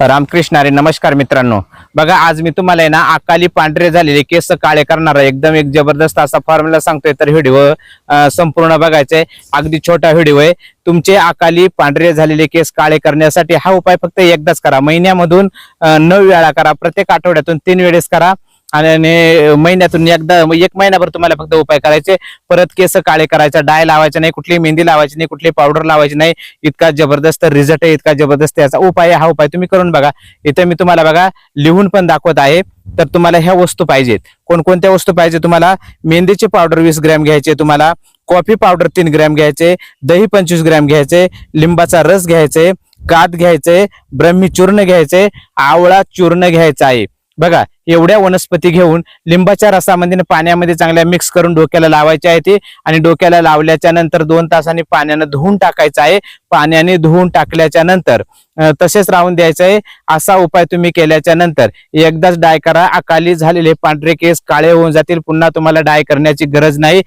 रामकृष्ण हरी. नमस्कार मित्रांनो, बघा आज मी तुम्हाला आहे ना अकाली पांढरे झालेले केस काळे करणारा एकदम एक जबरदस्त असा फॉर्म्युला सांगतोय. तर व्हिडिओ संपूर्ण बघायचंय. अगदी छोटा व्हिडिओ आहे. तुमचे अकाली पांढरे झालेले केस काळे करण्यासाठी हा उपाय फक्त एकदाच करा. महिन्यामधून 9 वेळा करा. प्रत्येक आठवड्यातून 3 वेळेस करा आणि महिन्यातून एकदा एक महिनाभर तुम्हाला फक्त उपाय करायचे. परत केस काळे करायचा, डाय लावायचा नाही, कुठली मेहंदी लावायची नाही, कुठली पावडर लावायची नाही. इतका जबरदस्त रिझल्ट आहे, इतका जबरदस्त याचा उपाय आहे. हा उपाय तुम्ही करून बघा. इथे मी तुम्हाला बघा लिहून पण दाखवत आहे. तर तुम्हाला ह्या वस्तू पाहिजेत. कोणकोणत्या वस्तू पाहिजे तुम्हाला? मेहंदीची पावडर 20 ग्रॅम घ्यायचे तुम्हाला, कॉफी पावडर 3 ग्रॅम घ्यायचे, दही 25 ग्रॅम घ्यायचे, लिंबाचा रस घ्यायचे, कात घ्यायचे, ब्रह्मी चूर्ण घ्यायचे, आवळा चूर्ण घ्यायचा आहे. बघा एवढ्या वनस्पती घेऊन लिंबाच्या रसामध्ये पाण्यामध्ये चांगल्या मिक्स करून डोक्याला लावायचे आहे ते. आणि डोक्याला लावल्याच्या नंतर 2 तासांनी पाण्याने धुवून टाकायचं आहे. पाण्याने धुवून टाकल्याच्या नंतर तसेच राहून द्यायचं आहे. असा उपाय तुम्ही केल्याच्या नंतर एकदाच डाय करा. अकाली झालेले पांढरे केस काळे होऊन जातील. पुन्हा तुम्हाला डाय करण्याची गरज नाही.